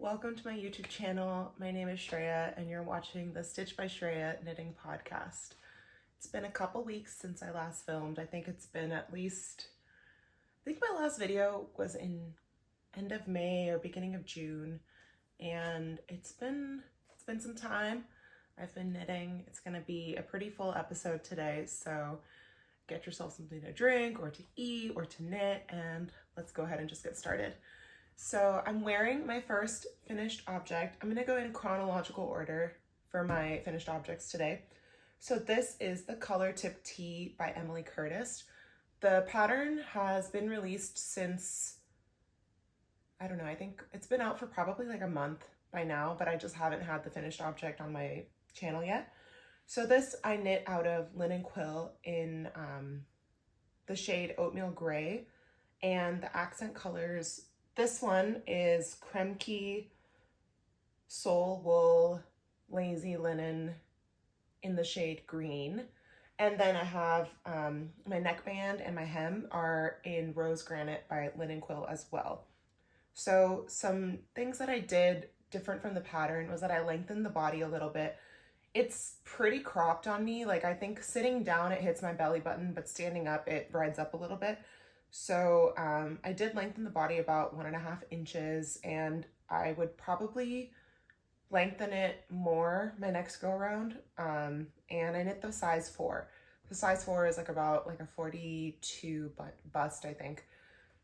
Welcome to my YouTube channel. My name is Shreya and you're watching the Stitch by Shreya knitting podcast. It's been a couple weeks since I last filmed. I think it's been at least, my last video was in end of May or beginning of June, and it's been some time. I've been knitting. It's gonna be a pretty full episode today, so get yourself something to drink or to eat or to knit, and let's go ahead and just get started. So I'm wearing my first finished object. I'm gonna go in chronological order for my finished objects today. So this is the Color Tip Tee by Emily Curtis. The pattern has been released since, I don't know, I think it's been out for probably like a month by now, but I just haven't had the finished object on my channel yet. So this I knit out of linen quill in the shade Oatmeal Gray, and the accent colors, this one is Kremke Soul Wool Lazy Linen in the shade Green. And then I have my neckband and my hem are in Rose Granite by Linen Quill as well. So some things that I did different from the pattern was that I lengthened the body a little bit. It's pretty cropped on me. Like, I think sitting down it hits my belly button, but standing up it rides up a little bit. So I did lengthen the body about 1.5 inches, and I would probably lengthen it more my next go around. And I knit the size 4. The size 4 is like about like a 42 bust, I think.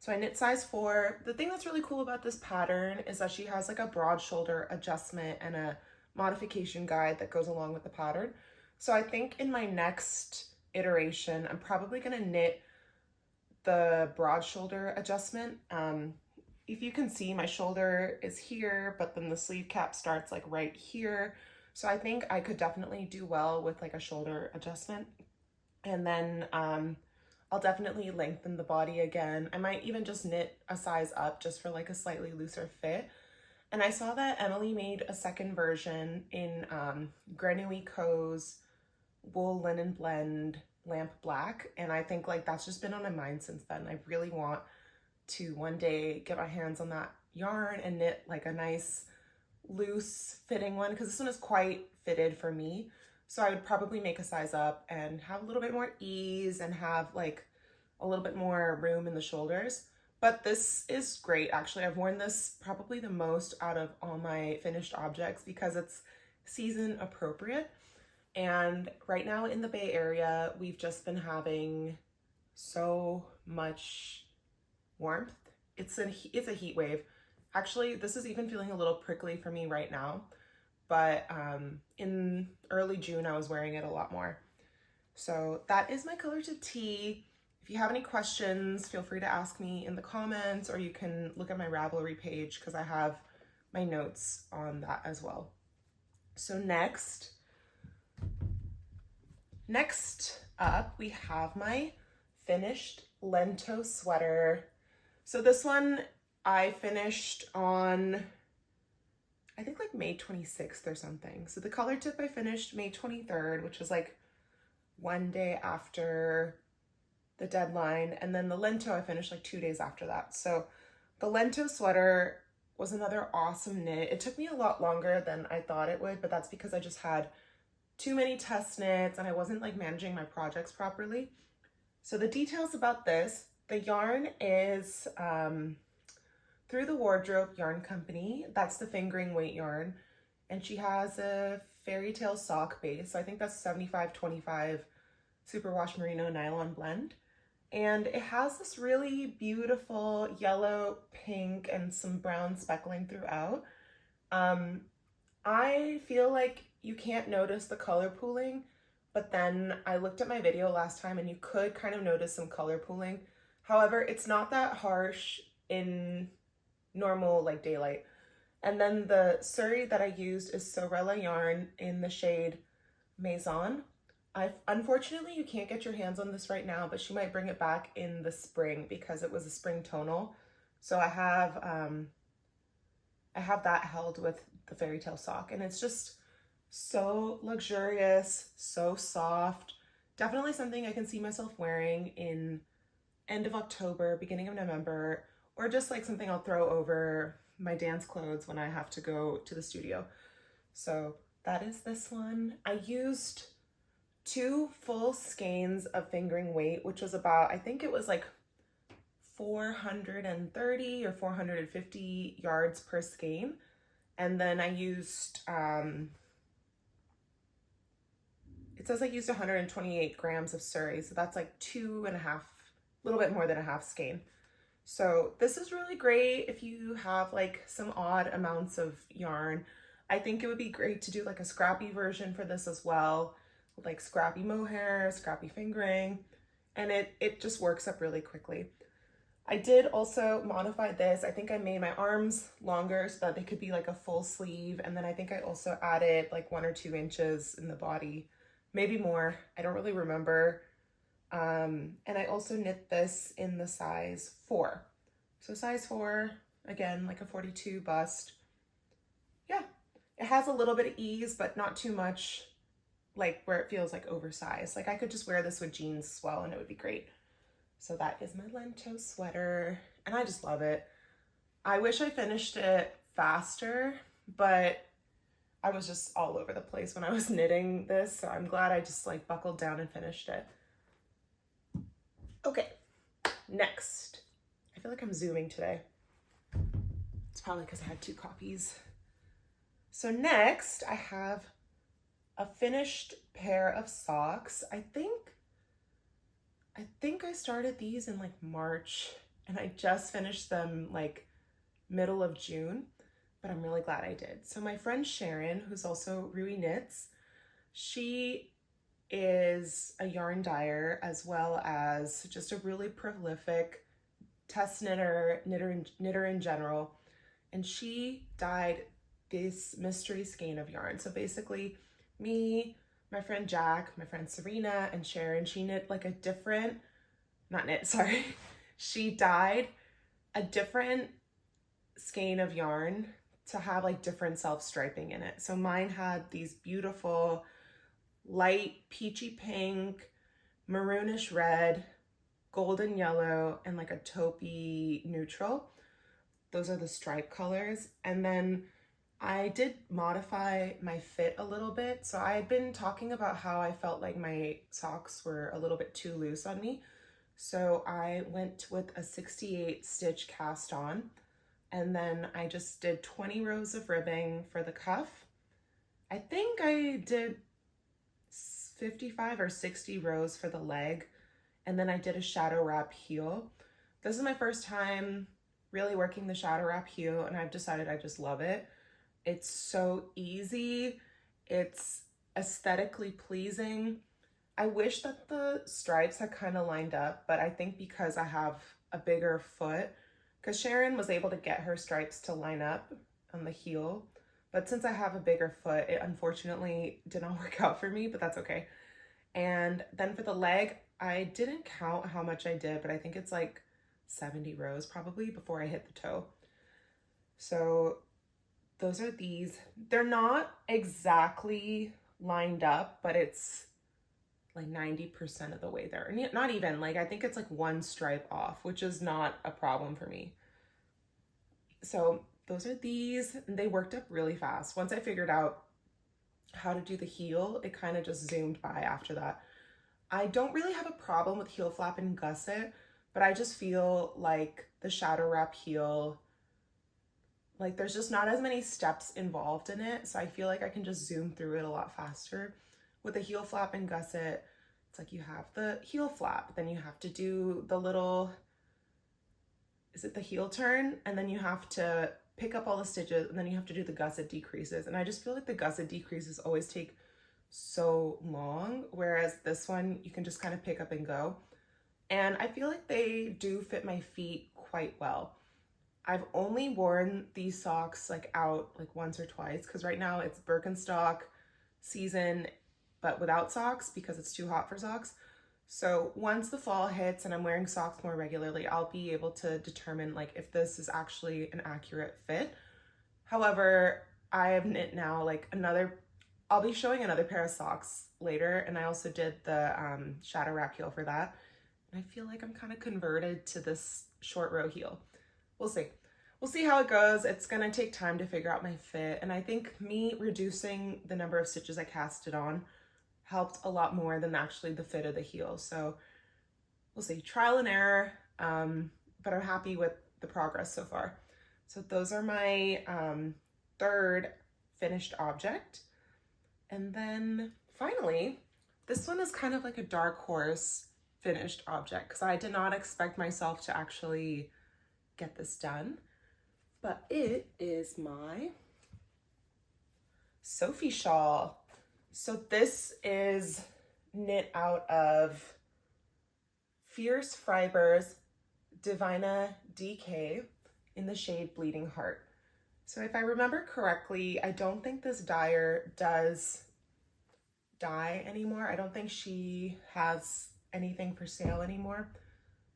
So I knit size 4. The thing that's really cool about this pattern is that she has like a broad shoulder adjustment and a modification guide that goes along with the pattern. So I think in my next iteration, I'm probably gonna knit the broad shoulder adjustment. If you can see, my shoulder is here, but then the sleeve cap starts like right here. So I think I could definitely do well with like a shoulder adjustment. And then I'll definitely lengthen the body again. I might even just knit a size up just for like a slightly looser fit. And I saw that Emily made a second version in Granite Co's Wool Linen Blend Lamp Black, and I think like that's just been on my mind since then. I really want to one day get my hands on that yarn and knit like a nice loose fitting one, because this one is quite fitted for me. So I would probably make a size up and have a little bit more ease and have like a little bit more room in the shoulders. But this is great, actually. I've worn this probably the most out of all my finished objects because it's season appropriate. And right now in the Bay Area, we've just been having so much warmth. It's a heat wave. Actually, this is even feeling a little prickly for me right now, but in early June, I was wearing it a lot more. So that is my Color Tip Tee. If you have any questions, feel free to ask me in the comments, or you can look at my Ravelry page because I have my notes on that as well. So next up, we have my finished Lento sweater. So this one I finished on, I think like May 26th or something. So the color tip I finished May 23rd, which was like one day after the deadline. And then the Lento I finished like 2 days after that. So the Lento sweater was another awesome knit. It took me a lot longer than I thought it would, but that's because I just had too many test knits and I wasn't like managing my projects properly. So the details about this, the yarn is Through the Wardrobe Yarn Company. That's the fingering weight yarn. And she has a Fairytale sock base. So I think that's 75-25 superwash merino nylon blend. And it has this really beautiful yellow, pink, and some brown speckling throughout. I feel like you can't notice the color pooling, but then I looked at my video last time and you could kind of notice some color pooling. However, it's not that harsh in normal like daylight. And then the Suri that I used is Sewrella yarn in the shade Maison. Unfortunately, you can't get your hands on this right now, but she might bring it back in the spring because it was a spring tonal. So I have that held with the Fairytale sock, and it's just so luxurious, so soft. Definitely something I can see myself wearing in end of October, beginning of November, or just like something I'll throw over my dance clothes when I have to go to the studio. So that is this one. I used 2 full skeins of fingering weight, which was about, I think it was like 430 or 450 yards per skein. And then I used, it says I used 128 grams of Suri. So that's like 2.5, a little bit more than a half skein. So this is really great if you have like some odd amounts of yarn. I think it would be great to do like a scrappy version for this as well, with like scrappy mohair, scrappy fingering, and it just works up really quickly. I did also modify this. I think I made my arms longer so that they could be like a full sleeve, and then I think I also added like 1 or 2 inches in the body, maybe more. I don't really remember. And I also knit this in the size 4. So size 4, again, like a 42 bust. Yeah, it has a little bit of ease, but not too much, like where it feels like oversized. Like I could just wear this with jeans as well and it would be great. So that is my Lento sweater and I just love it. I wish I finished it faster, but I was just all over the place when I was knitting this. So I'm glad I just like buckled down and finished it. Okay, next. I feel like I'm zooming today. It's probably because I had 2 copies. So next I have a finished pair of socks. I think I started these in like March and I just finished them like middle of June, but I'm really glad I did. So my friend Sharon, who's also Rui Knits, she is a yarn dyer as well as just a really prolific test knitter in general. And she dyed this mystery skein of yarn. So basically me, my friend Jack, my friend Serena, and Sharon, she knit like a different, she dyed a different skein of yarn to have like different self-striping in it. So mine had these beautiful light peachy pink, maroonish red, golden yellow, and like a taupey neutral. Those are the stripe colors. And then I did modify my fit a little bit. So I had been talking about how I felt like my socks were a little bit too loose on me. So I went with a 68 stitch cast on, and then I just did 20 rows of ribbing for the cuff. I think I did 55 or 60 rows for the leg, and then I did a shadow wrap heel. This is my first time really working the shadow wrap heel, and I've decided I just love it. It's so easy. It's aesthetically pleasing. I wish that the stripes had kind of lined up, but I think because I have a bigger foot, because Sharon was able to get her stripes to line up on the heel, but since I have a bigger foot, it unfortunately did not work out for me, but that's okay. And then for the leg, I didn't count how much I did, but I think it's like 70 rows probably before I hit the toe. So those are these. They're not exactly lined up, but it's like 90% of the way there. Not even, like I think it's like 1 stripe off, which is not a problem for me. So those are these, and they worked up really fast. Once I figured out how to do the heel, it kind of just zoomed by after that. I don't really have a problem with heel flap and gusset, but I just feel like the shadow wrap heel, like there's just not as many steps involved in it. So I feel like I can just zoom through it a lot faster. With the heel flap and gusset, it's like you have the heel flap, then you have to do the little, is it the heel turn? And then you have to pick up all the stitches, and then you have to do the gusset decreases. And I just feel like the gusset decreases always take so long, whereas this one, you can just kind of pick up and go. And I feel like they do fit my feet quite well. I've only worn these socks like out like once or twice, because right now it's Birkenstock season, but without socks because it's too hot for socks. So once the fall hits and I'm wearing socks more regularly, I'll be able to determine like if this is actually an accurate fit. However, I have knit now like I'll be showing another pair of socks later, and I also did the shadow wrap heel for that. And I feel like I'm kind of converted to this short row heel. We'll see. we'll see how it goes. It's gonna take time to figure out my fit. And I think me reducing the number of stitches I casted on helped a lot more than actually the fit of the heel. So we'll see, trial and error, but I'm happy with the progress so far. So those are my third finished object. And then finally, this one is kind of like a dark horse finished object because I did not expect myself to actually get this done. But it is my Sophie shawl. So this is knit out of Fierce Fibre's Divinah DK in the shade Bleeding Heart. So if I remember correctly, I don't think this dyer does dye anymore. I don't think she has anything for sale anymore.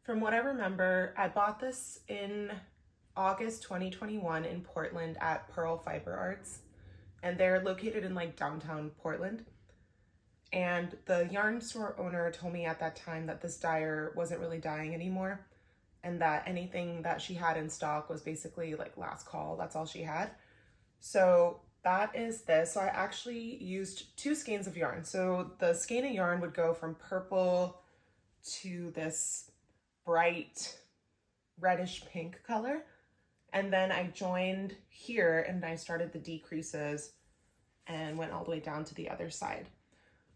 From what I remember, I bought this in August 2021 in Portland at Pearl Fiber Arts, and they're located in like downtown Portland. And the yarn store owner told me at that time that this dyer wasn't really dyeing anymore, and that anything that she had in stock was basically like last call. That's all she had. So that is this. So I actually used 2 skeins of yarn. So the skein of yarn would go from purple to this bright reddish pink color. And then I joined here and I started the decreases and went all the way down to the other side.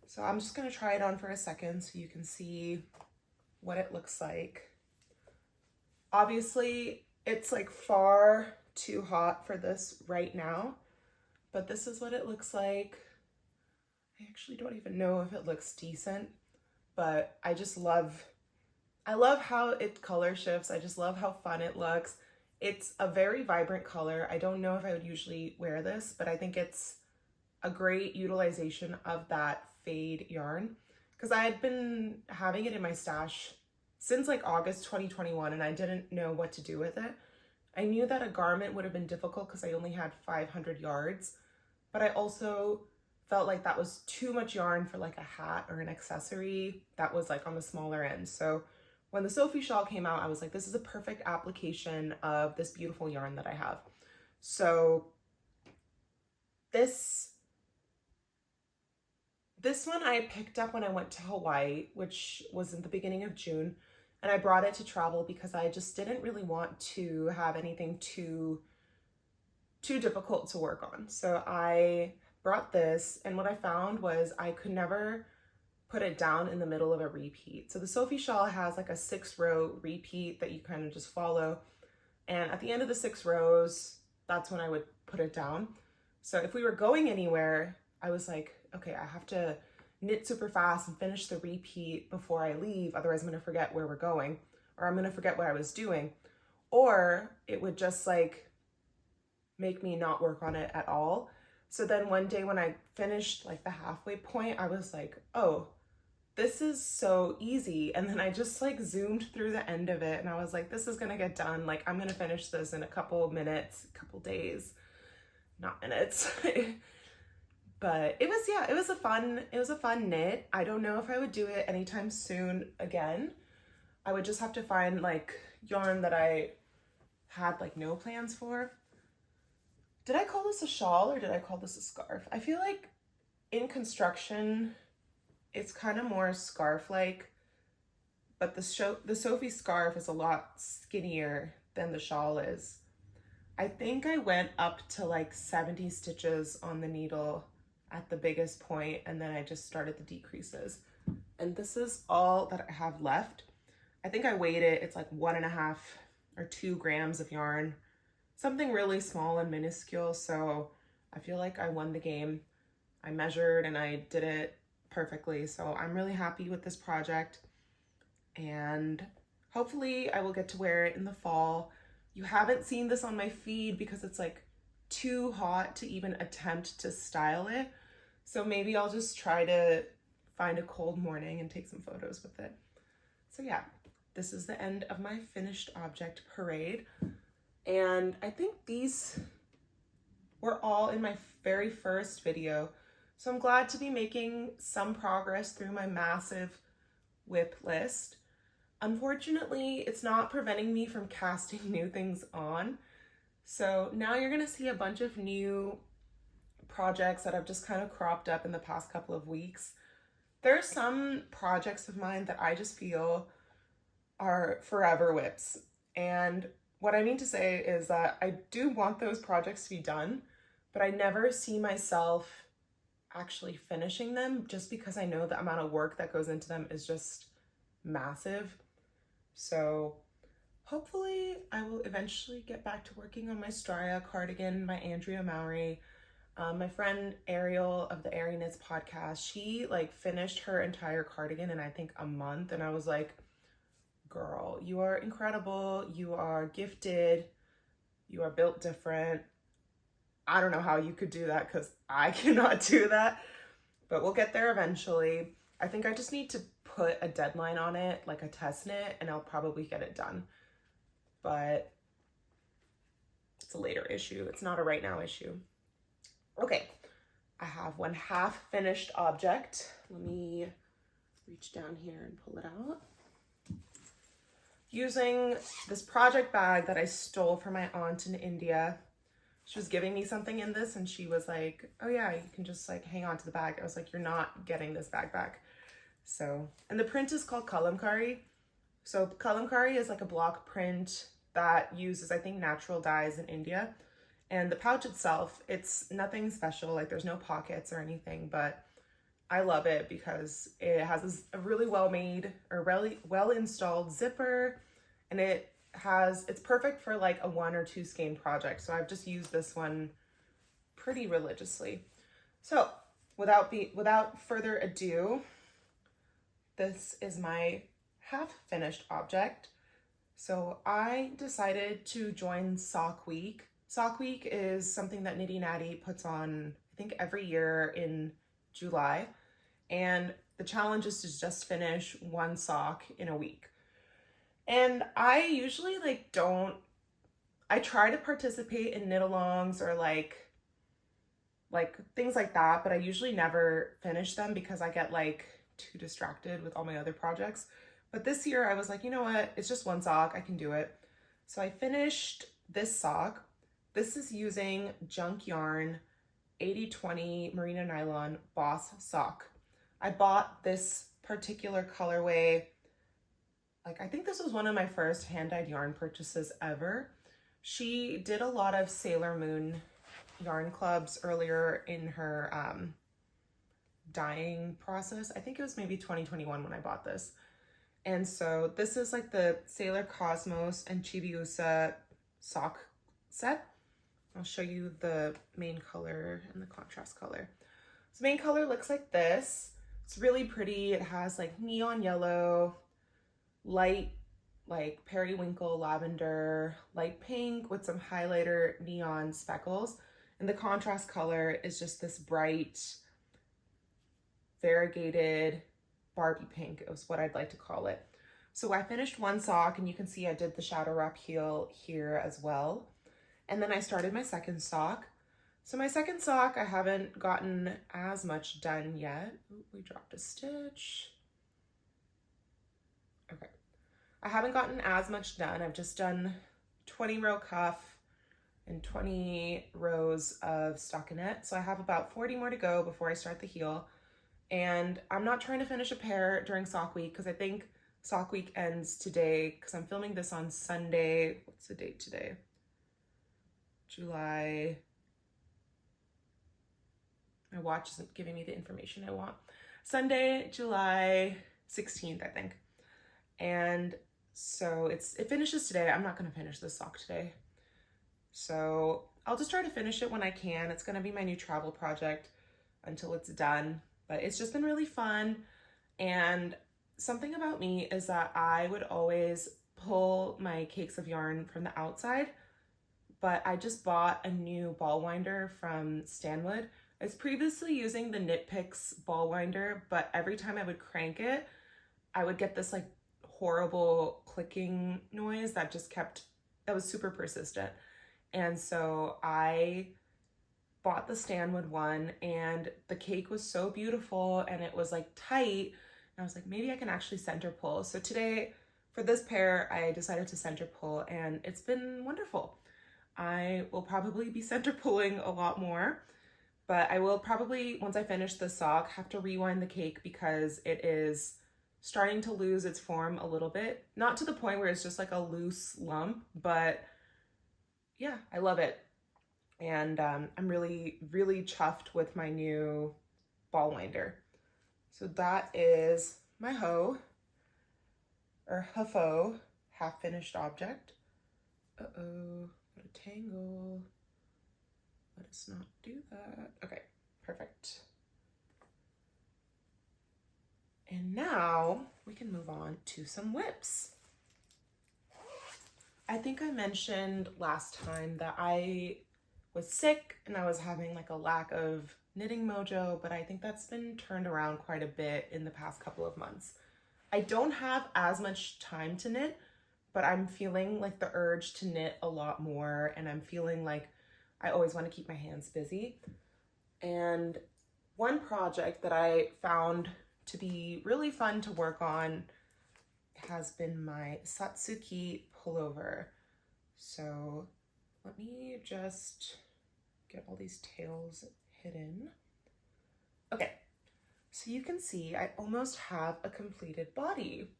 So I'm just gonna try it on for a second so you can see what it looks like. Obviously, it's like far too hot for this right now, but this is what it looks like. I actually don't even know if it looks decent, but I love how it color shifts. I just love how fun it looks. It's a very vibrant color. I don't know if I would usually wear this, but I think it's a great utilization of that fade yarn because I had been having it in my stash since like August 2021 and I didn't know what to do with it. I knew that a garment would have been difficult because I only had 500 yards, but I also felt like that was too much yarn for like a hat or an accessory that was like on the smaller end. So when the Sophie shawl came out, I was like, this is a perfect application of this beautiful yarn that I have. So this one I picked up when I went to Hawaii, which was in the beginning of June, and I brought it to travel because I just didn't really want to have anything too difficult to work on. So I brought this, and what I found was I could never put it down in the middle of a repeat. So the Sophie shawl has like a 6-row repeat that you kind of just follow, and at the end of the 6 rows, that's when I would put it down. So if we were going anywhere, I was like, okay, I have to knit super fast and finish the repeat before I leave, otherwise I'm gonna forget where we're going, or I'm gonna forget what I was doing, or it would just like make me not work on it at all. So then one day when I finished like the halfway point, I was like, oh, this is so easy. And then I just like zoomed through the end of it and I was like, this is gonna get done. Like I'm gonna finish this in a couple of minutes, a couple days, not minutes. But it was a fun knit. I don't know if I would do it anytime soon again. I would just have to find like yarn that I had like no plans for. Did I call this a shawl or did I call this a scarf? I feel like in construction, it's kind of more scarf-like, but the Sophie scarf is a lot skinnier than the shawl is. I think I went up to like 70 stitches on the needle at the biggest point, and then I just started the decreases. And this is all that I have left. I think I weighed it. It's like 1.5 or 2 grams of yarn, something really small and minuscule. So I feel like I won the game. I measured and I did it perfectly. So I'm really happy with this project, and hopefully I will get to wear it in the fall. You haven't seen this on my feed because it's like too hot to even attempt to style it. So maybe I'll just try to find a cold morning and take some photos with it. So yeah, this is the end of my finished object parade. And I think these were all in my very first video. So I'm glad to be making some progress through my massive WIP list. Unfortunately, it's not preventing me from casting new things on. So now you're gonna see a bunch of new projects that have just kind of cropped up in the past couple of weeks. There are some projects of mine that I just feel are forever whips. And what I mean to say is that I do want those projects to be done, but I never see myself actually finishing them just because I know the amount of work that goes into them is just massive. So hopefully I will eventually get back to working on my Shreya cardigan by Andrea Mowry. My friend Ariel of the Airy Knits podcast, she like finished her entire cardigan in I think a month, and I was like, girl, you are incredible, you are gifted, you are built different. I don't know how you could do that because I cannot do that, but we'll get there eventually. I think I just need to put a deadline on it, like a test knit, and I'll probably get it done. But it's a later issue. It's not a right now issue. Okay, I have one half finished object. Let me reach down here and pull it out. Using this project bag that I stole from my aunt in India. She was giving me something in this and she was like, oh yeah, you can just like hang on to the bag. I was like, you're not getting this bag back. So, and the print is called kalamkari. So kalamkari is like a block print that uses, I think, natural dyes in India. And the pouch itself, it's nothing special, like there's no pockets or anything, but I love it because it has a really well-made or really well-installed zipper, and it's perfect for like a 1 or 2 skein project. So I've just used this one pretty religiously. So without further ado, this is my half finished object. So I decided to join Sock Week. Sock Week is something that Nitty Natty puts on, I think, every year in July. And the challenge is to just finish 1 sock in a week. And I usually I try to participate in knit-alongs or like things like that, but I usually never finish them because I get like too distracted with all my other projects. But this year I was like, you know what? It's just 1 sock. I can do it. So I finished this sock. This is using Junkyarn 80/20 merino nylon boss sock. I bought this particular colorway, like I think this was one of my first hand-dyed yarn purchases ever. She did a lot of Sailor Moon yarn clubs earlier in her dyeing process. I think it was maybe 2021 when I bought this. And so this is like the Sailor Cosmos and Chibi sock set. I'll show you the main color and the contrast color. So main color looks like this. It's really pretty. It has like neon yellow, light like periwinkle lavender, light pink with some highlighter neon speckles. And the contrast color is just this bright, variegated Barbie pink is what I'd like to call it. So I finished 1 sock, and you can see I did the shadow wrap heel here as well. And then I started my 2nd sock. So my 2nd sock, I haven't gotten as much done yet. Ooh, we dropped a stitch. Okay. I haven't gotten as much done. I've just done 20 row cuff and 20 rows of stockinette. So I have about 40 more to go before I start the heel. And I'm not trying to finish a pair during Sock Week because I think Sock Week ends today because I'm filming this on Sunday. What's the date today? July. My watch isn't giving me the information I want. Sunday, July 16th, I think. And so it finishes today. I'm not going to finish this sock today. So I'll just try to finish it when I can. It's going to be my new travel project until it's done. But it's just been really fun. And something about me is that I would always pull my cakes of yarn from the outside. But I just bought a new ball winder from Stanwood. I was previously using the Knit Picks ball winder, but every time I would crank it, I would get this like horrible clicking noise that was super persistent. And so I bought the Stanwood one, and the cake was so beautiful and it was like tight. And I was like, maybe I can actually center pull. So today for this pair, I decided to center pull, and it's been wonderful. I will probably be center pulling a lot more, but I will probably, once I finish the sock, have to rewind the cake because it is starting to lose its form a little bit. Not to the point where it's just like a loose lump, but yeah, I love it. And I'm really, really chuffed with my new ball winder. So that is my hoe, or huffo, half finished object. Uh-oh, what a tangle. Let us not do that. Okay, perfect. And now we can move on to some whips. I think I mentioned last time that I was sick and I was having like a lack of knitting mojo, but I think that's been turned around quite a bit in the past couple of months. I don't have as much time to knit, but I'm feeling like the urge to knit a lot more, and I'm feeling like I always want to keep my hands busy. And one project that I found to be really fun to work on has been my Satsuki pullover. So let me just get all these tails hidden. Okay, so you can see I almost have a completed body.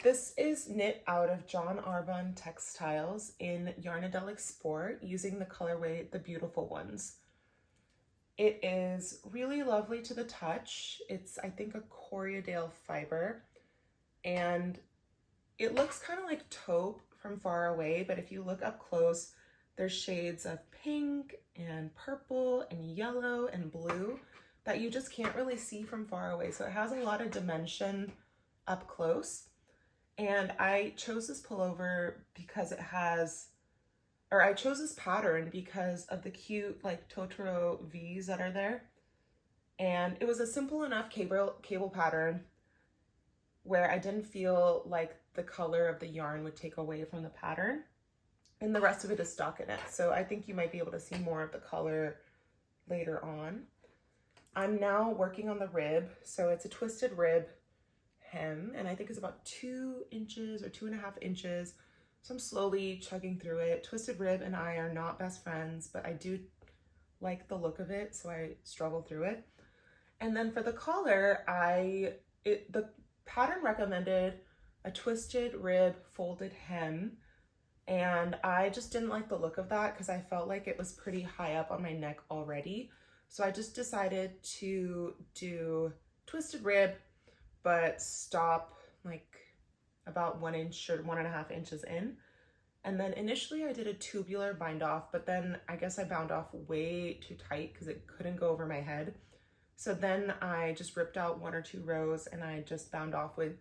This is knit out of John Arbon textiles in Yarnadelic Sport using the colorway The Beautiful Ones. It is really lovely to the touch. It's, I think, a Corriedale fiber, and it looks kind of like taupe from far away, but if you look up close, there's shades of pink and purple and yellow and blue that you just can't really see from far away. So it has a lot of dimension up close. And I chose this pullover because it has, or I chose this pattern because of the cute like Totoro V's that are there. And it was a simple enough cable pattern where I didn't feel like the color of the yarn would take away from the pattern. And the rest of it is stockinette. So I think you might be able to see more of the color later on. I'm now working on the rib. So it's a twisted rib hem, and I think it's about 2 inches or 2.5 inches. So I'm slowly chugging through it. Twisted rib and I are not best friends, but I do like the look of it, so I struggle through it. And then for the collar, the pattern recommended a twisted rib folded hem, and I just didn't like the look of that because I felt like it was pretty high up on my neck already. So I just decided to do twisted rib, but stop like about 1 inch or 1.5 inches in. And then initially I did a tubular bind off, but then I guess I bound off way too tight because it couldn't go over my head. So then I just ripped out 1 or 2 rows and I just bound off with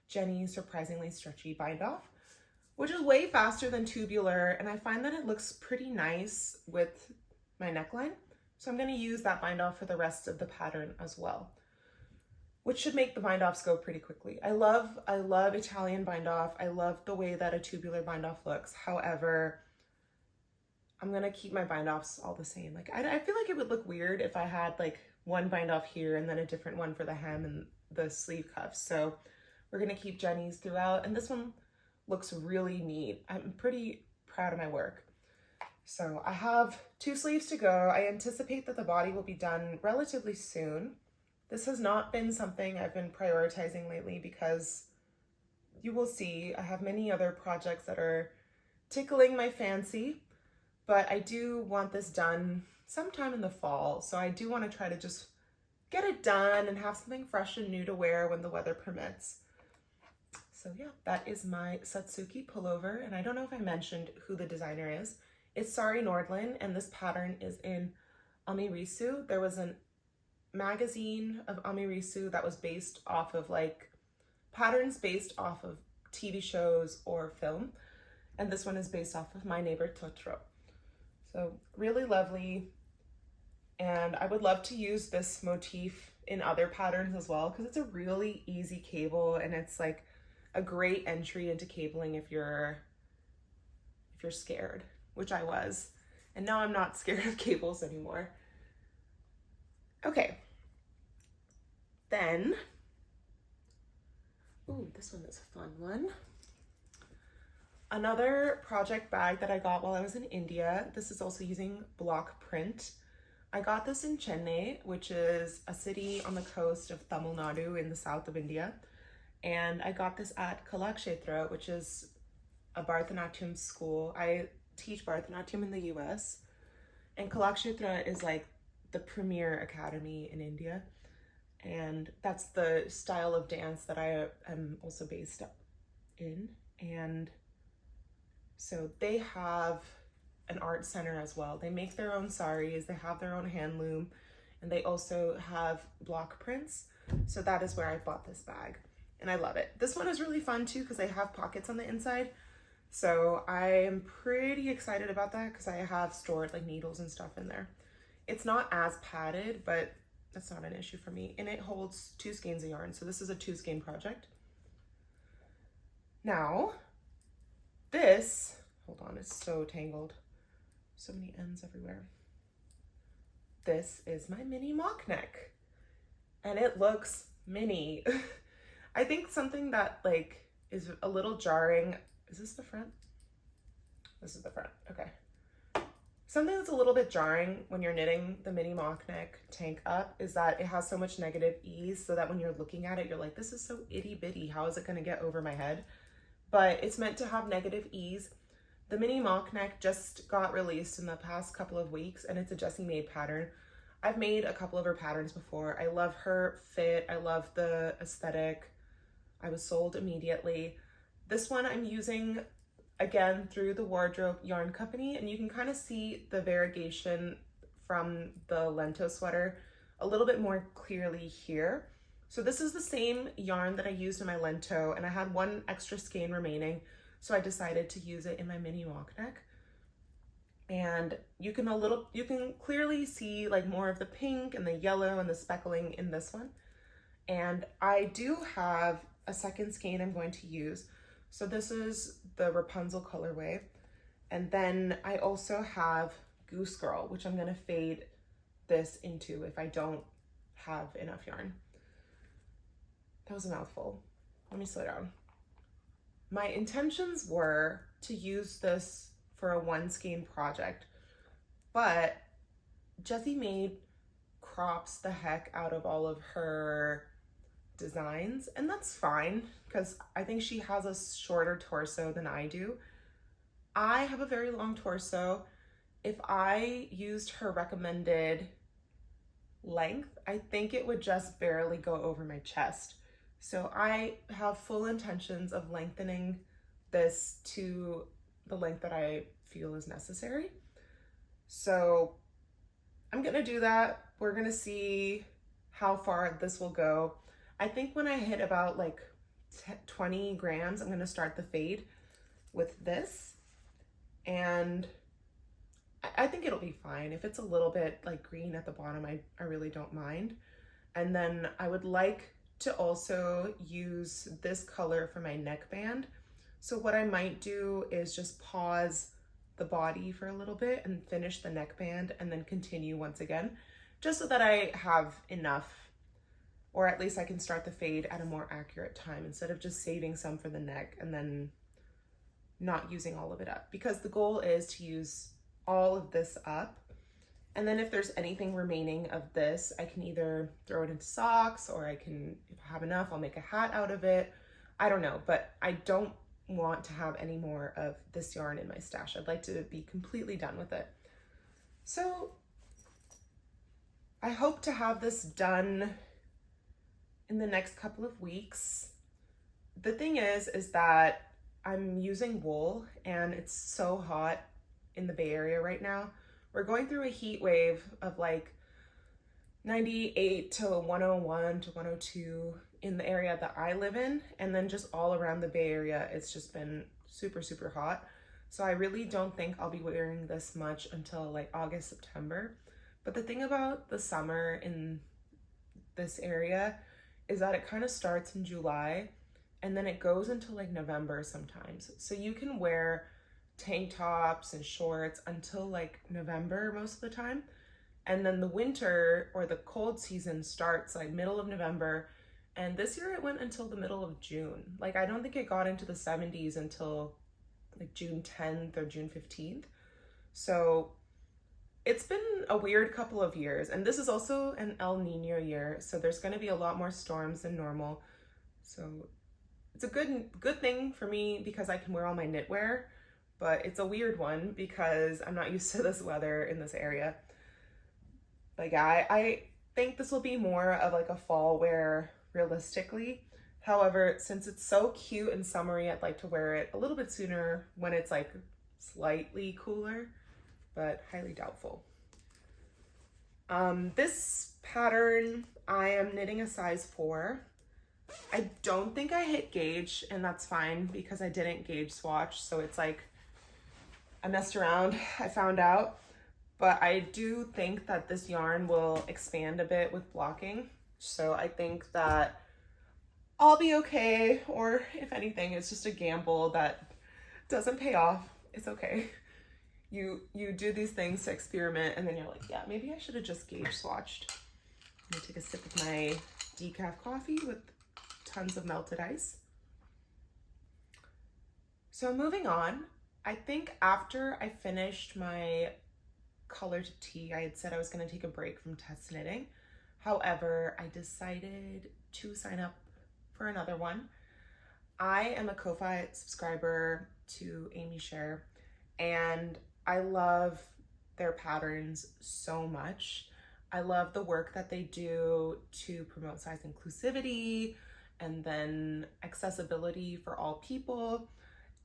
Jenny's surprisingly stretchy bind off, which is way faster than tubular. And I find that it looks pretty nice with my neckline. So I'm going to use that bind off for the rest of the pattern as well, which should make the bind offs go pretty quickly. I love Italian bind off. I love the way that a tubular bind off looks. However, I'm gonna keep my bind offs all the same. Like I feel like it would look weird if I had like one bind off here and then a different one for the hem and the sleeve cuffs. So we're gonna keep Jenny's throughout, and this one looks really neat. I'm pretty proud of my work. So I have 2 sleeves to go. I anticipate that the body will be done relatively soon. This has not been something I've been prioritizing lately because you will see I have many other projects that are tickling my fancy, but I do want this done sometime in the fall. So I do want to try to just get it done and have something fresh and new to wear when the weather permits. So yeah, that is my Satsuki pullover. And I don't know if I mentioned who the designer is. It's Sari Nordlund, and this pattern is in Amirisu. There was a magazine of Amirisu that was based off of like patterns based off of TV shows or film. And this one is based off of My Neighbor Totoro. So really lovely. And I would love to use this motif in other patterns as well because it's a really easy cable and it's like a great entry into cabling if you're scared, which I was. And now I'm not scared of cables anymore. Okay. Then, ooh, this one is a fun one. Another project bag that I got while I was in India, this is also using block print. I got this in Chennai, which is a city on the coast of Tamil Nadu in the south of India. And I got this at Kalakshetra, which is a Bharatanatyam school. I teach Bharatanatyam in the US, and Kalakshetra is like the premier academy in India. And that's the style of dance that I am also based in. And so they have an art center as well. They make their own saris, they have their own hand loom, and they also have block prints. So that is where I bought this bag, and I love it. This one is really fun too because they have pockets on the inside. So I am pretty excited about that because I have stored like needles and stuff in there. It's not as padded, but that's not an issue for me. And it holds 2 skeins of yarn. So this is a 2 skein project. Now, this, hold on, it's so tangled. So many ends everywhere. This is my mini mock neck. And it looks mini. I think something that like is a little jarring. Is this the front? This is the front, okay. Something that's a little bit jarring when you're knitting the mini mock neck tank up is that it has so much negative ease, so that when you're looking at it, you're like, this is so itty bitty. How is it gonna get over my head? But it's meant to have negative ease. The mini mock neck just got released in the past couple of weeks, and it's a Jessie made pattern. I've made a couple of her patterns before. I love her fit. I love the aesthetic. I was sold immediately. This one I'm using again through the Wardrobe Yarn Company, and you can kind of see the variegation from the Lento sweater a little bit more clearly here. So this is the same yarn that I used in my Lento, and I had 1 extra skein remaining, so I decided to use it in my mini mock neck. And you can clearly see like more of the pink and the yellow and the speckling in this one. And I do have a second skein I'm going to use. So this is the Rapunzel colorway. And then I also have Goose Girl, which I'm gonna fade this into if I don't have enough yarn. That was a mouthful. Let me slow down. My intentions were to use this for a 1 skein project, but Jessie Maed crops the heck out of all of her designs, and that's fine because I think she has a shorter torso than I do. I have a very long torso. If I used her recommended length, I think it would just barely go over my chest. So I have full intentions of lengthening this to the length that I feel is necessary. So I'm gonna do that. We're gonna see how far this will go. I think when I hit about like 20 grams, I'm gonna start the fade with this. And I think it'll be fine. If it's a little bit like green at the bottom, I really don't mind. And then I would like to also use this color for my neckband. So what I might do is just pause the body for a little bit and finish the neckband and then continue once again, just so that I have enough, or at least I can start the fade at a more accurate time instead of just saving some for the neck and then not using all of it up, because the goal is to use all of this up. And then if there's anything remaining of this, I can either throw it into socks, or I can, if I have enough, I'll make a hat out of it. I don't know, but I don't want to have any more of this yarn in my stash. I'd like to be completely done with it. So I hope to have this done in the next couple of weeks. The thing is that I'm using wool, and it's so hot in the Bay Area right now. We're going through a heat wave of like 98 to 101 to 102 in the area that I live in, and then just all around the Bay Area, it's just been super, super hot. So I really don't think I'll be wearing this much until like August, September. But the thing about the summer in this area is that it kind of starts in July and then it goes until like November sometimes. So you can wear tank tops and shorts until like November most of the time. And then the winter or the cold season starts like middle of November. And this year it went until the middle of June. Like I don't think it got into the 70s until like June 10th or June 15th. So it's been a weird couple of years, and this is also an El Nino year, so there's going to be a lot more storms than normal. So it's a good thing for me because I can wear all my knitwear, but it's a weird one because I'm not used to this weather in this area. But yeah, I think this will be more of like a fall wear realistically. However, since it's so cute and summery, I'd like to wear it a little bit sooner when it's like slightly cooler, but highly doubtful. This pattern, I am knitting a size 4. I don't think I hit gauge, and that's fine because I didn't gauge swatch, so it's like I messed around, I found out. But I do think that this yarn will expand a bit with blocking, so I think that I'll be okay, or if anything, it's just a gamble that doesn't pay off. It's okay. You do these things to experiment, and then you're like, yeah, maybe I should have just gauge swatched. I'm gonna take a sip of my decaf coffee with tons of melted ice. So moving on, I think after I finished my colored tea, I had said I was gonna take a break from test knitting. However, I decided to sign up for another one. I am a Ko-Fi subscriber to Amy Share, and I love their patterns so much. I love the work that they do to promote size inclusivity and then accessibility for all people,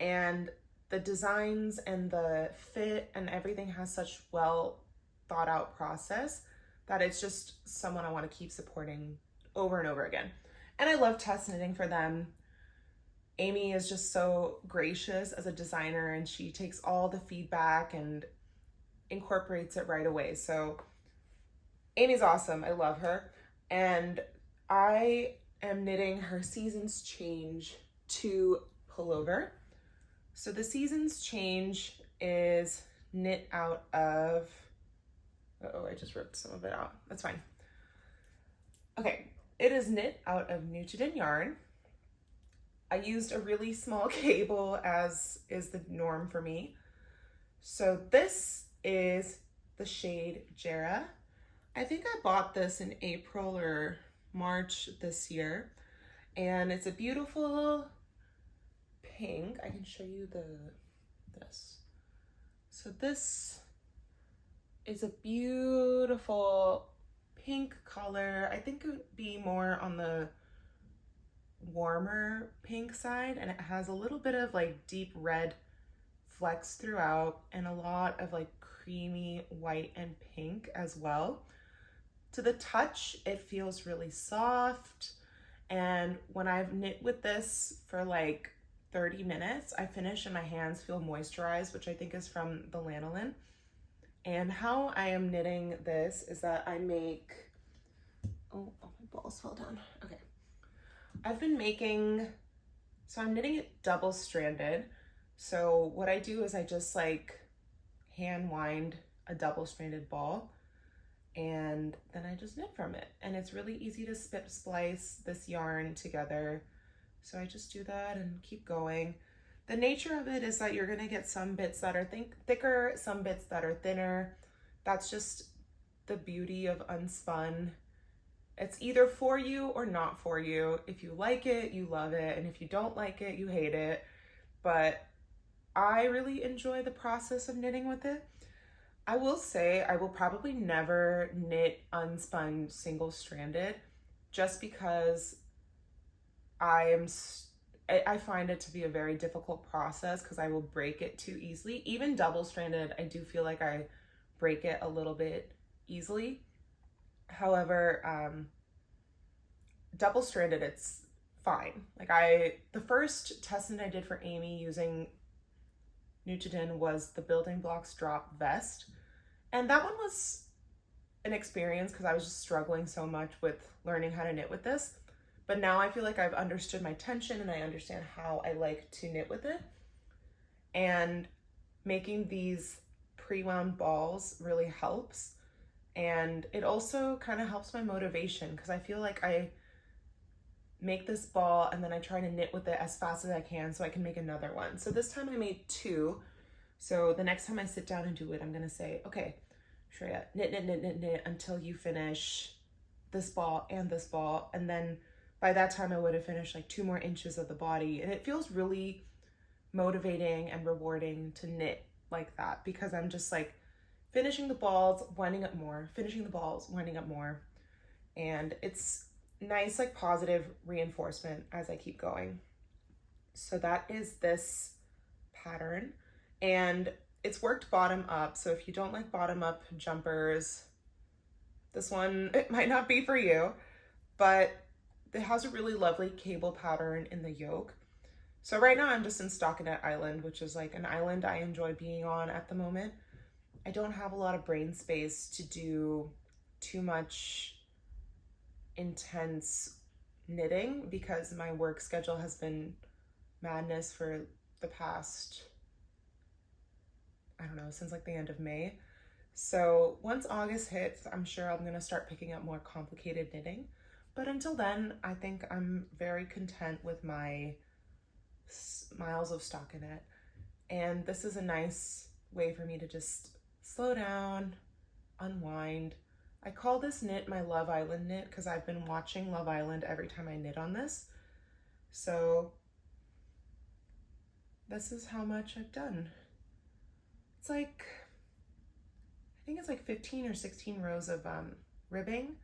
and the designs and the fit and everything has such well thought out process that it's just someone I want to keep supporting over and over again. And I love test knitting for them. Amy is just so gracious as a designer, and she takes all the feedback and incorporates it right away. So Amy's awesome. I love her. And I am knitting her Seasons Change 2 pullover. So the Seasons Change is knit out of, uh-oh, I just ripped some of it out. That's fine. Okay, it is knit out of Nutiden yarn. I used a really small cable, as is the norm for me. So this is the shade Jera. I think I bought this in April or March this year, and it's a beautiful pink. I can show you this. So this is a beautiful pink color. I think it would be more on the warmer pink side, and it has a little bit of like deep red flecks throughout and a lot of like creamy white and pink as well. To the touch, it feels really soft, and when I've knit with this for like 30 minutes, I finish and my hands feel moisturized, which I think is from the lanolin. And how I am knitting this is that I make, oh my balls fell down. Okay. I've been making, so I'm knitting it double stranded. So what I do is I just like hand wind a double stranded ball, and then I just knit from it. And it's really easy to splice this yarn together. So I just do that and keep going. The nature of it is that you're gonna get some bits that are thicker, some bits that are thinner. That's just the beauty of unspun. It's either for you or not for you. If you like it, you love it. And if you don't like it, you hate it. But I really enjoy the process of knitting with it. I will say I will probably never knit unspun single-stranded, just because I find it to be a very difficult process because I will break it too easily. Even double-stranded, I do feel like I break it a little bit easily. However, double-stranded, it's fine. Like the first test knit I did for Amy using Nutiden was the Building Blocks Drop Vest. And that one was an experience because I was just struggling so much with learning how to knit with this. But now I feel like I've understood my tension and I understand how I like to knit with it. And making these pre-wound balls really helps. And it also kind of helps my motivation because I feel like I make this ball, and then I try to knit with it as fast as I can so I can make another one. So this time I made 2. So the next time I sit down and do it, I'm gonna say, okay, Shreya, knit, knit, knit, knit, knit until you finish this ball and this ball. And then by that time I would have finished like 2 more inches of the body. And it feels really motivating and rewarding to knit like that, because I'm just like finishing the balls, winding up more, finishing the balls, winding up more. And it's nice, like positive reinforcement as I keep going. So that is this pattern, and it's worked bottom up. So if you don't like bottom up jumpers, this one, it might not be for you, but it has a really lovely cable pattern in the yoke. So right now I'm just in Stockinette Island, which is like an island I enjoy being on at the moment. I don't have a lot of brain space to do too much intense knitting because my work schedule has been madness for the past, I don't know, since like the end of May. So once August hits, I'm sure I'm gonna start picking up more complicated knitting. But until then, I think I'm very content with my miles of stockinette. And this is a nice way for me to just slow down, unwind. I call this knit my Love Island knit because I've been watching Love Island every time I knit on this. So this is how much I've done. It's like, I think it's like 15 or 16 rows of ribbing.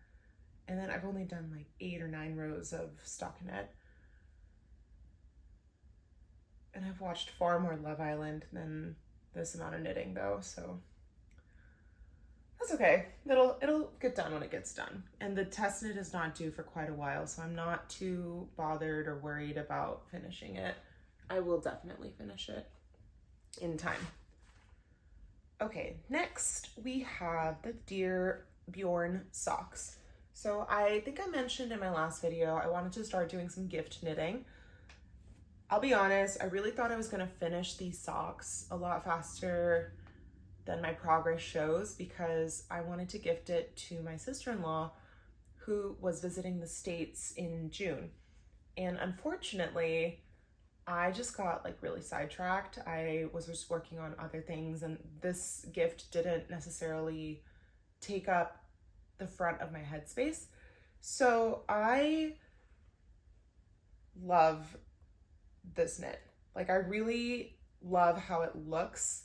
And then I've only done like 8 or 9 rows of stockinette. And I've watched far more Love Island than this amount of knitting though, so that's okay. It'll get done when it gets done. And the test knit is not due for quite a while, so I'm not too bothered or worried about finishing it. I will definitely finish it in time. Okay, next we have the Dear Björn socks. So I think I mentioned in my last video, I wanted to start doing some gift knitting. I'll be honest, I really thought I was gonna finish these socks a lot faster than my progress shows because I wanted to gift it to my sister-in-law who was visiting the States in June. And unfortunately, I just got like really sidetracked. I was just working on other things and this gift didn't necessarily take up the front of my headspace. So I love this knit. Like I really love how it looks.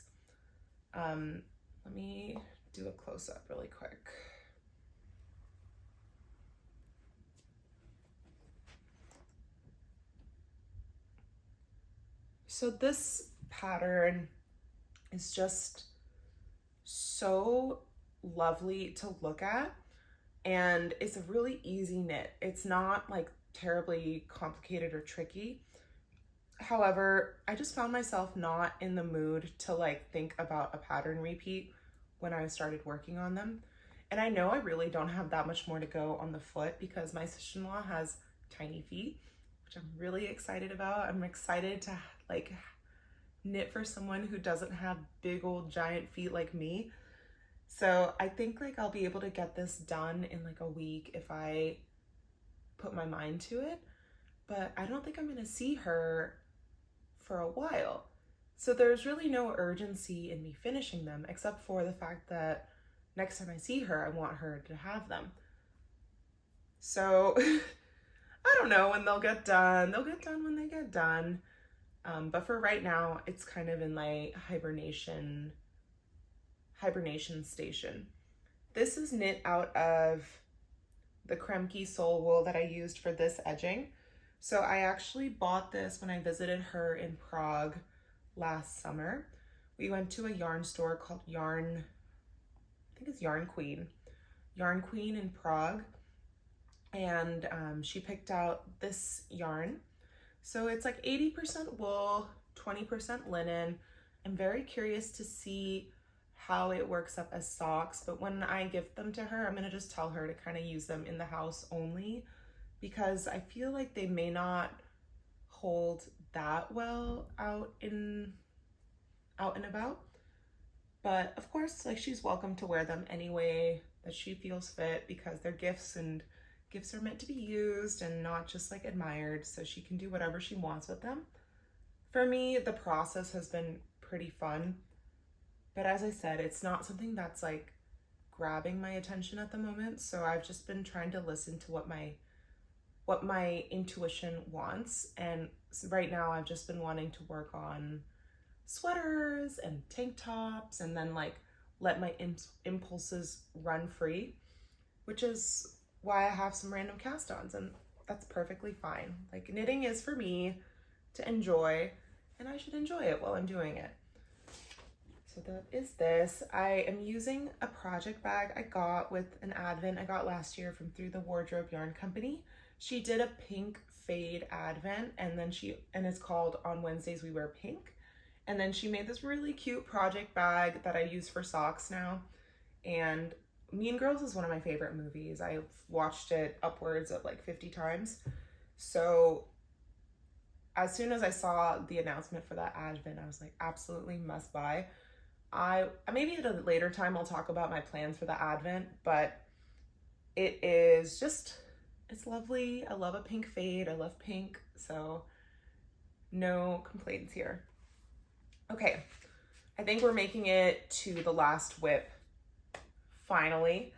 Let me do a close-up really quick. So this pattern is just so lovely to look at, and it's a really easy knit. It's not like terribly complicated or tricky. However, I just found myself not in the mood to like think about a pattern repeat when I started working on them. And I know I really don't have that much more to go on the foot because my sister-in-law has tiny feet, which I'm really excited about. I'm excited to like knit for someone who doesn't have big old giant feet like me. So I think like I'll be able to get this done in like a week if I put my mind to it. But I don't think I'm gonna see her for a while. So there's really no urgency in me finishing them except for the fact that next time I see her, I want her to have them. So I don't know when they'll get done. They'll get done when they get done. But for right now, it's kind of in my hibernation station. This is knit out of the Kremke Soul wool that I used for this edging. So I actually bought this when I visited her in Prague last summer. We went to a yarn store called Yarn, I think it's Yarn Queen in Prague. And she picked out this yarn. So it's like 80% wool, 20% linen. I'm very curious to see how it works up as socks, but when I gift them to her, I'm gonna just tell her to kind of use them in the house only because I feel like they may not hold that well out and about. But of course, like she's welcome to wear them any way that she feels fit because they're gifts and gifts are meant to be used and not just like admired, so she can do whatever she wants with them. For me, the process has been pretty fun, but as I said, it's not something that's like grabbing my attention at the moment, so I've just been trying to listen to what my intuition wants, and right now I've just been wanting to work on sweaters and tank tops and then like let my impulses run free, which is why I have some random cast-ons, and that's perfectly fine. Like, knitting is for me to enjoy, and I should enjoy it while I'm doing it. So that is this. I am using a project bag I got with an advent I got last year from Through the Wardrobe Yarn Company. She did a pink fade advent, and then it's called On Wednesdays We Wear Pink. And then she made this really cute project bag that I use for socks now. And Mean Girls is one of my favorite movies. I've watched it upwards of like 50 times. So as soon as I saw the announcement for that advent, I was like, absolutely must buy. Maybe at a later time I'll talk about my plans for the advent, but it is just, it's lovely. I love a pink fade. I love pink, so no complaints here. Okay, I think we're making it to the last whip, finally.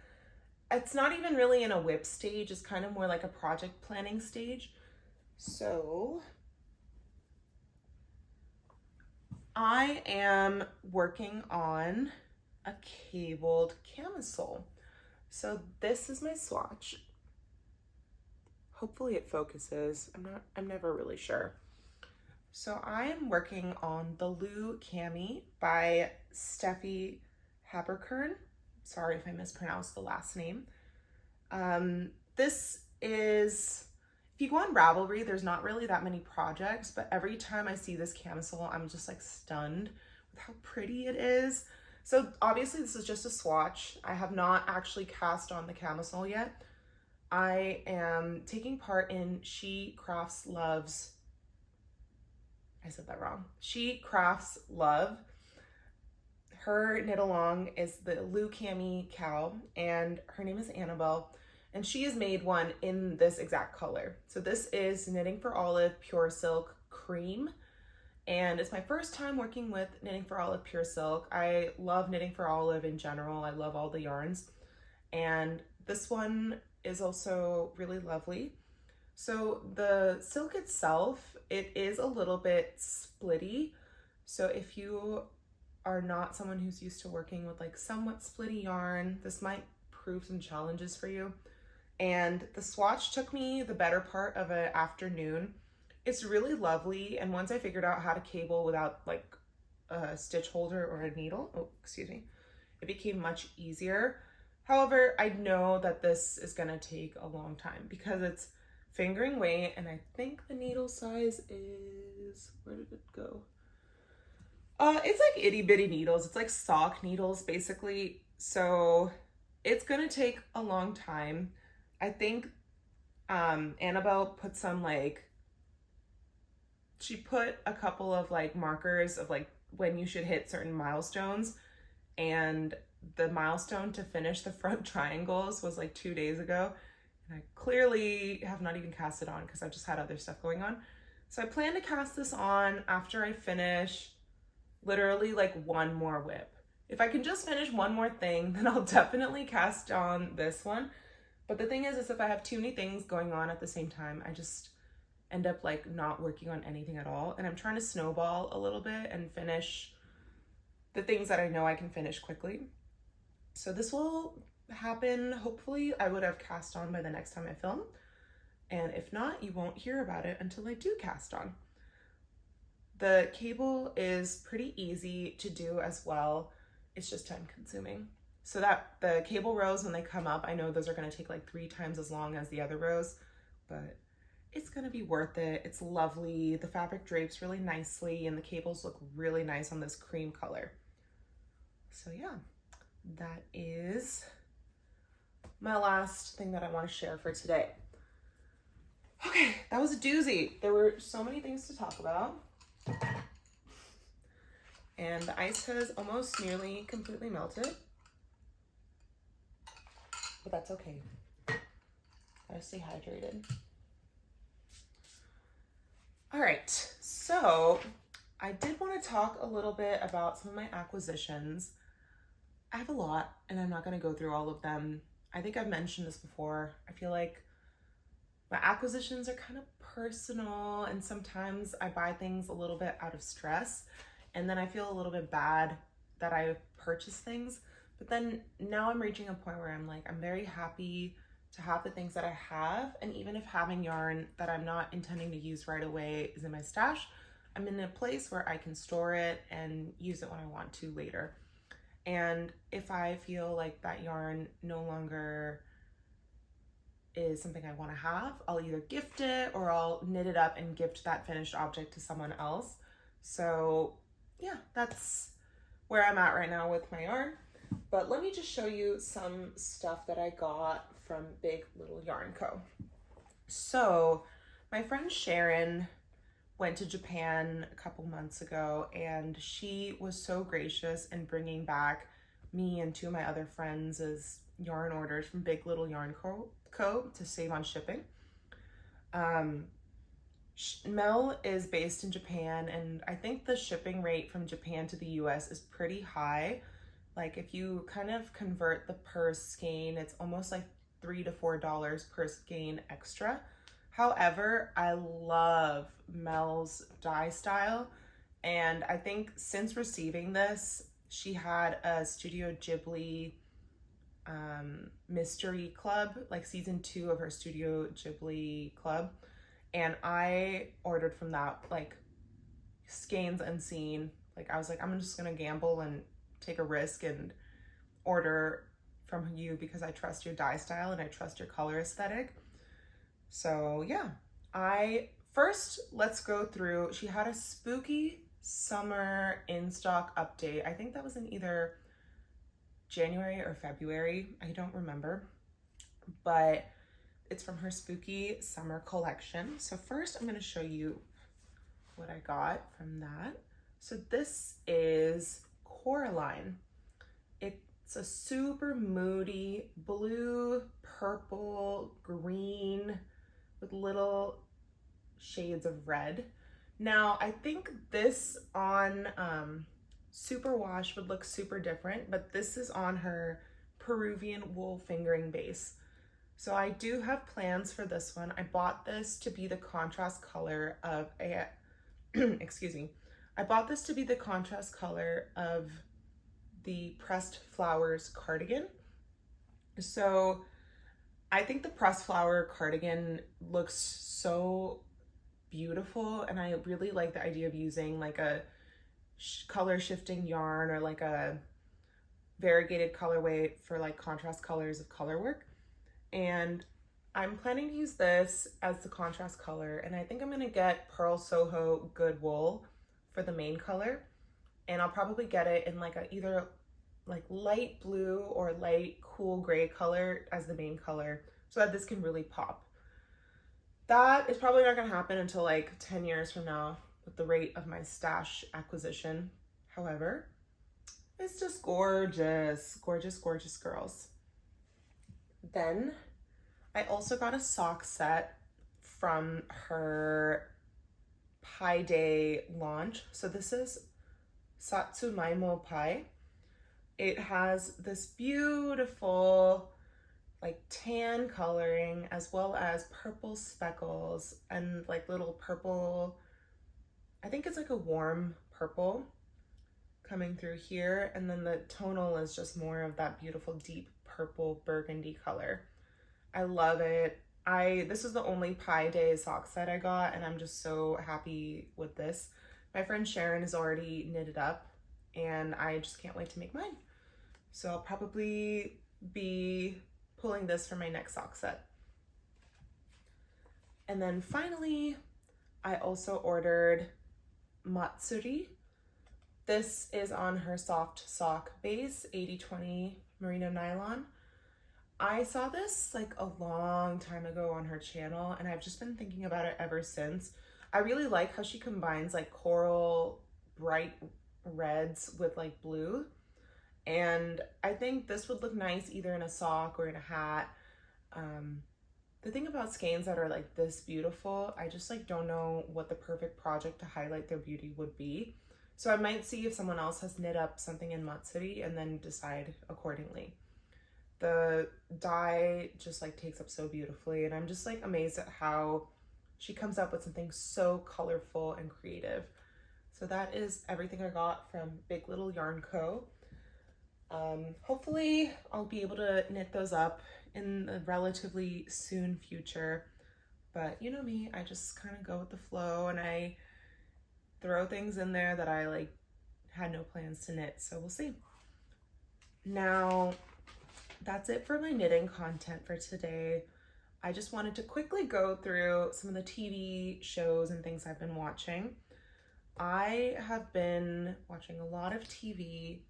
It's not even really in a whip stage, it's kind of more like a project planning stage. So I am working on a cabled camisole. So this is my swatch. Hopefully it focuses. I'm never really sure. So I am working on the Lou Cami by Steffi Haberkern. Sorry if I mispronounced the last name. This is, if you go on Ravelry, there's not really that many projects, but every time I see this camisole, I'm just like stunned with how pretty it is. So obviously this is just a swatch. I have not actually cast on the camisole yet. I am taking part in She Crafts Love's, I said that wrong. She Crafts Love. Her knit along is the Lou Cami cow, and her name is Annabelle, and she has made one in this exact color. So this is Knitting for Olive Pure Silk Cream, and it's my first time working with Knitting for Olive Pure Silk. I love Knitting for Olive in general. I love all the yarns, and this one is also really lovely. So the silk itself, it is a little bit splitty. So if you are not someone who's used to working with like somewhat splitty yarn, this might prove some challenges for you. And the swatch took me the better part of an afternoon. It's really lovely. And once I figured out how to cable without like a stitch holder or a needle, it became much easier. However, I know that this is gonna take a long time because it's fingering weight, and I think the needle size is, where did it go? It's like itty bitty needles. It's like sock needles basically. So it's gonna take a long time. I think Annabelle put some she put a couple of like markers of like when you should hit certain milestones, and the milestone to finish the front triangles was like 2 days ago. And I clearly have not even cast it on because I've just had other stuff going on. So I plan to cast this on after I finish literally like one more whip. If I can just finish one more thing, then I'll definitely cast on this one. But the thing is if I have too many things going on at the same time, I just end up like not working on anything at all. And I'm trying to snowball a little bit and finish the things that I know I can finish quickly. So this will happen, hopefully. I would have cast on by the next time I film, and if not, you won't hear about it until I do cast on. The cable is pretty easy to do as well. It's just time consuming. So that the cable rows, when they come up, I know those are going to take like 3 times as long as the other rows, but it's going to be worth it. It's lovely. The fabric drapes really nicely, and the cables look really nice on this cream color. So yeah, that is my last thing that I want to share for today. Okay, that was a doozy. There were so many things to talk about. And the ice has almost nearly completely melted. But that's okay. Gotta stay hydrated. All right, so I did want to talk a little bit about some of my acquisitions. I have a lot, and I'm not going to go through all of them. I think I've mentioned this before. I feel like my acquisitions are kind of personal, and sometimes I buy things a little bit out of stress, and then I feel a little bit bad that I purchase things. But then now I'm reaching a point where I'm like, I'm very happy to have the things that I have, and even if having yarn that I'm not intending to use right away is in my stash, I'm in a place where I can store it and use it when I want to later. And if I feel like that yarn no longer is something I want to have, I'll either gift it or I'll knit it up and gift that finished object to someone else. So yeah, that's where I'm at right now with my yarn. But let me just show you some stuff that I got from Big Little Yarn Co. So my friend Sharon went to Japan a couple months ago, and she was so gracious in bringing back me and two of my other friends as yarn orders from Big Little Yarn Co. to save on shipping. Mel is based in Japan, and I think the shipping rate from Japan to the US is pretty high. Like if you kind of convert the per skein, it's almost like $3 to $4 per skein extra. However, I love Mel's dye style, and I think since receiving this, she had a Studio Ghibli mystery club, like season 2 of her Studio Ghibli club, and I ordered from that, like skeins unseen. Like I was like, I'm just gonna gamble and take a risk and order from you because I trust your dye style and I trust your color aesthetic. So yeah, let's go through. She had a spooky summer in stock update. I think that was in either January or February. I don't remember, but it's from her spooky summer collection. So first I'm going to show you what I got from that. So this is Coraline. It's a super moody blue, purple, green with little shades of red. Now, I think this on Superwash would look super different, but this is on her Peruvian wool fingering base. So I do have plans for this one. I bought this to be the contrast color of a, excuse me. I bought this to be the contrast color of the Pressed Flowers cardigan. So I think the Pressed Flower cardigan looks so beautiful, and I really like the idea of using like a color shifting yarn or like a variegated colorway for like contrast colors of color work. And I'm planning to use this as the contrast color, and I think I'm gonna get Purlsoho Good Wool for the main color, and I'll probably get it in like a either like light blue or light cool gray color as the main color so that this can really pop. That is probably not gonna happen until like 10 years from now with the rate of my stash acquisition. However, it's just gorgeous, gorgeous, gorgeous girls. Then I also got a sock set from her Pi Day launch. So this is Satsumaimo Pie. It has this beautiful like tan coloring as well as purple speckles and like little purple, I think it's like a warm purple coming through here, and then the tonal is just more of that beautiful deep purple burgundy color. I love it. This is the only Pi Day sock set I got, and I'm just so happy with this. My friend Sharon has already knitted up, and I just can't wait to make mine. So I'll probably be pulling this for my next sock set. And then finally, I also ordered Matsuri. This is on her soft sock base, 80/20 merino nylon. I saw this like a long time ago on her channel, and I've just been thinking about it ever since. I really like how she combines like coral bright reds with like blue. And I think this would look nice either in a sock or in a hat. the thing about skeins that are like this beautiful, I just like don't know what the perfect project to highlight their beauty would be. So I might see if someone else has knit up something in Matsuri and then decide accordingly. The dye just like takes up so beautifully, and I'm just like amazed at how she comes up with something so colorful and creative. So that is everything I got from Big Little Yarn Co. Hopefully I'll be able to knit those up in the relatively soon future, but you know me, I just kind of go with the flow and I throw things in there that I like had no plans to knit, so we'll see. Now that's it for my knitting content for today. I just wanted to quickly go through some of the TV shows and things I've been watching. I have been watching a lot of TV.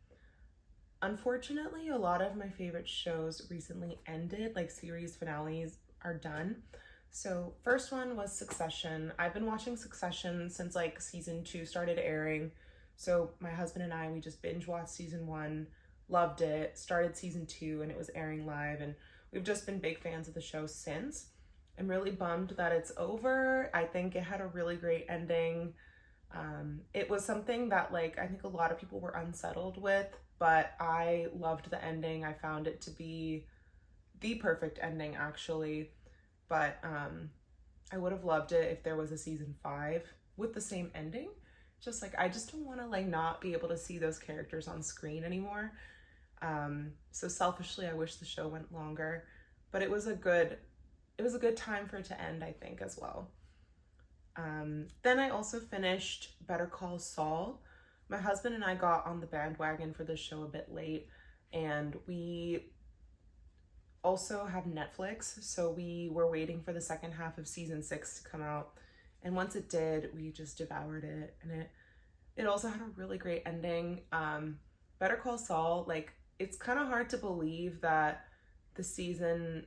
Unfortunately, a lot of my favorite shows recently ended, like series finales are done. So first one was Succession. I've been watching Succession since like season 2 started airing. So my husband and I, we just binge watched season 1, loved it, started season 2 and it was airing live, and we've just been big fans of the show since. I'm really bummed that it's over. I think it had a really great ending. It was something that like I think a lot of people were unsettled with, but I loved the ending. I found it to be the perfect ending actually. But I would have loved it if there was a season 5 with the same ending. Just like, I just don't want to like not be able to see those characters on screen anymore. So selfishly, I wish the show went longer, but it was a good time for it to end, I think, as well. Then I also finished Better Call Saul. My husband and I got on the bandwagon for this show a bit late, and we also have Netflix, so we were waiting for the second half of season 6 to come out, and once it did, we just devoured it, and it also had a really great ending. Better Call Saul, like, it's kind of hard to believe that the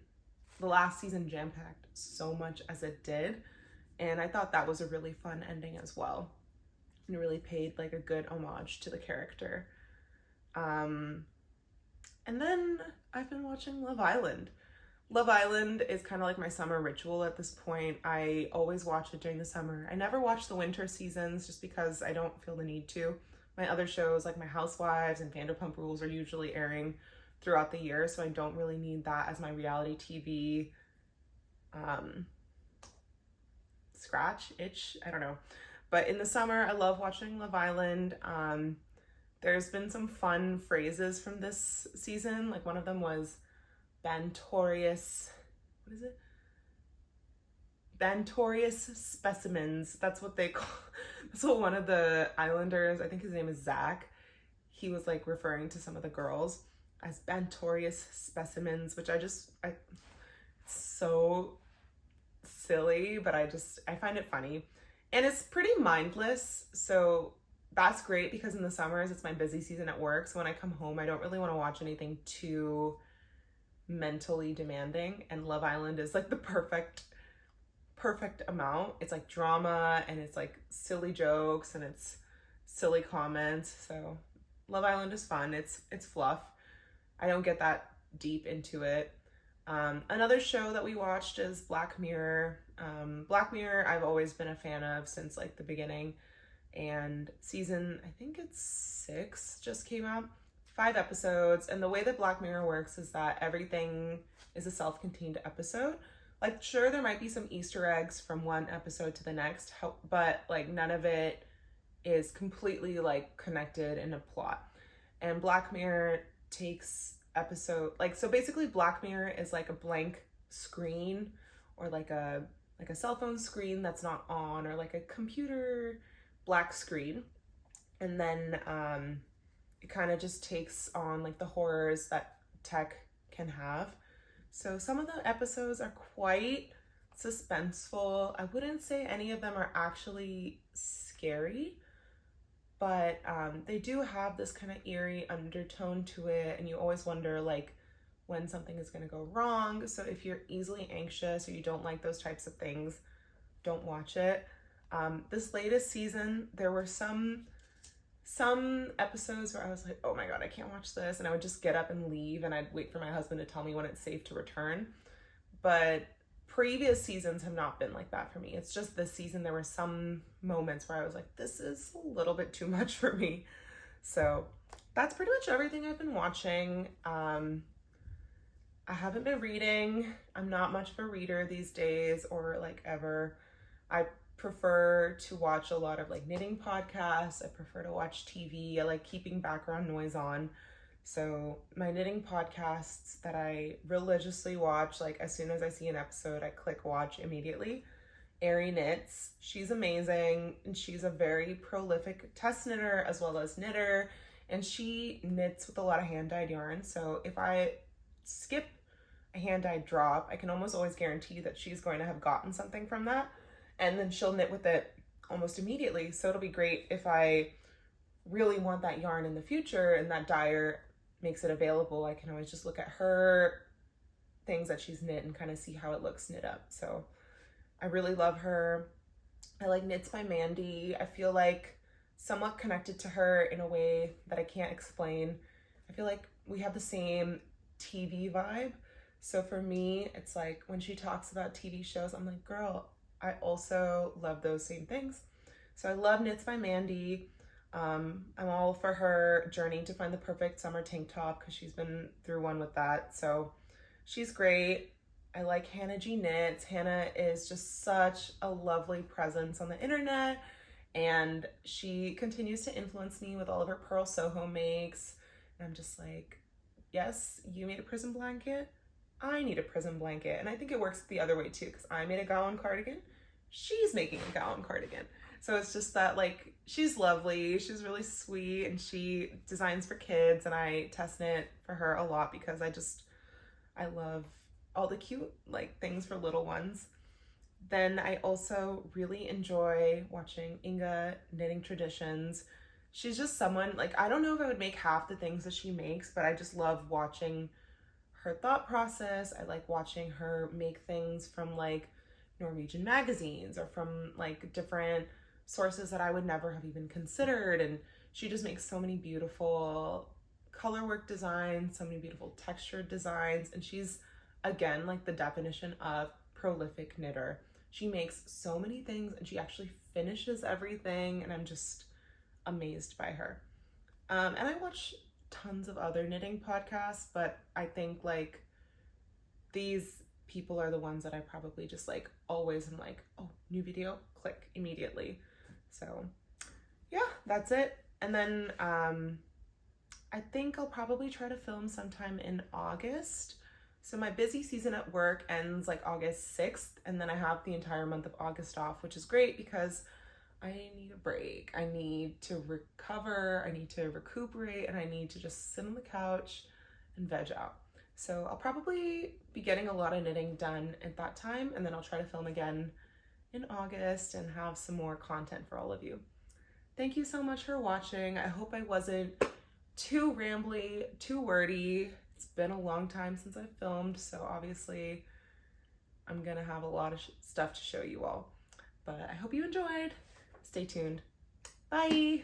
last season jam-packed so much as it did, and I thought that was a really fun ending as well, and really paid like a good homage to the character. And then I've been watching Love Island. Love Island is kind of like my summer ritual at this point. I always watch it during the summer. I never watch the winter seasons just because I don't feel the need to. My other shows like My Housewives and Vanderpump Rules are usually airing throughout the year, so I don't really need that as my reality TV scratch, itch, I don't know. But in the summer, I love watching Love Island. There's been some fun phrases from this season. Like one of them was Bantorious, what is it? Bantorious specimens. That's what they call, that's what one of the islanders, I think his name is Zach, he was like referring to some of the girls as Bantorious specimens, which it's so silly, but I find it funny. And it's pretty mindless, so that's great because in the summers, it's my busy season at work. So when I come home, I don't really want to watch anything too mentally demanding. And Love Island is like the perfect amount. It's like drama and it's like silly jokes and it's silly comments. So Love Island is fun. It's fluff. I don't get that deep into it. Another show that we watched is Black Mirror. Black Mirror I've always been a fan of since like the beginning, and season, I think it's 6 just came out, 5 episodes, and the way that Black Mirror works is that everything is a self-contained episode. Like sure, there might be some Easter eggs from one episode to the next, but like none of it is completely like connected in a plot. And Black Mirror takes so basically Black Mirror is like a blank screen, or like a cell phone screen that's not on, or like a computer black screen, and then it kind of just takes on like the horrors that tech can have. So some of the episodes are quite suspenseful. I wouldn't say any of them are actually scary, but they do have this kind of eerie undertone to it, and you always wonder like when something is going to go wrong. So if you're easily anxious or you don't like those types of things, don't watch it. This latest season, there were some episodes where I was like, oh my god, I can't watch this, and I would just get up and leave, and I'd wait for my husband to tell me when it's safe to return. But previous seasons have not been like that for me. It's just this season there were some moments where I was like, this is a little bit too much for me. So that's pretty much everything I've been watching. I haven't been reading. I'm not much of a reader these days, or like ever. I prefer to watch a lot of like knitting podcasts. I prefer to watch TV. I like keeping background noise on. So my knitting podcasts that I religiously watch, like as soon as I see an episode, I click watch immediately. Ari Knits, she's amazing, and she's a very prolific test knitter as well as knitter, and she knits with a lot of hand-dyed yarn. So if I skip a hand-dyed drop, I can almost always guarantee that she's going to have gotten something from that, and then she'll knit with it almost immediately. So it'll be great if I really want that yarn in the future and that dyer makes it available. I can always just look at her things that she's knit and kind of see how it looks knit up. So I really love her. I like Knits by Mandy. I feel like somewhat connected to her in a way that I can't explain. I feel like we have the same TV vibe. So for me, it's like when she talks about TV shows, I'm like, girl, I also love those same things. So I love Knits by Mandy. I'm all for her journey to find the perfect summer tank top because she's been through one with that. So she's great. I like Hannah G Knits. Hannah is just such a lovely presence on the internet, and she continues to influence me with all of her Purlsoho makes. And I'm just like, yes, you made a prison blanket. I need a prison blanket. And I think it works the other way too, because I made a gown cardigan. She's making a gown cardigan. So it's just that, like, she's lovely, she's really sweet, and she designs for kids, and I test knit for her a lot because I love all the cute, like, things for little ones. Then I also really enjoy watching Inga Knitting Traditions. She's just someone, like, I don't know if I would make half the things that she makes, but I just love watching her thought process. I like watching her make things from, like, Norwegian magazines or from, like, different sources that I would never have even considered. And she just makes so many beautiful color work designs, so many beautiful textured designs. And she's, again, like the definition of prolific knitter. She makes so many things and she actually finishes everything, and I'm just amazed by her. And I watch tons of other knitting podcasts, but I think like these people are the ones that I probably just like always am like, oh, new video, click immediately. So yeah, that's it. And then I think I'll probably try to film sometime in August. So my busy season at work ends like August 6th, and then I have the entire month of August off, which is great because I need a break. I need to recover, I need to recuperate, and I need to just sit on the couch and veg out. So I'll probably be getting a lot of knitting done at that time, and then I'll try to film again in August and have some more content for all of you. Thank you so much for watching. I hope I wasn't too rambly, too wordy. It's been a long time since I've filmed, so obviously I'm gonna have a lot of stuff to show you all. But I hope you enjoyed. Stay tuned. Bye!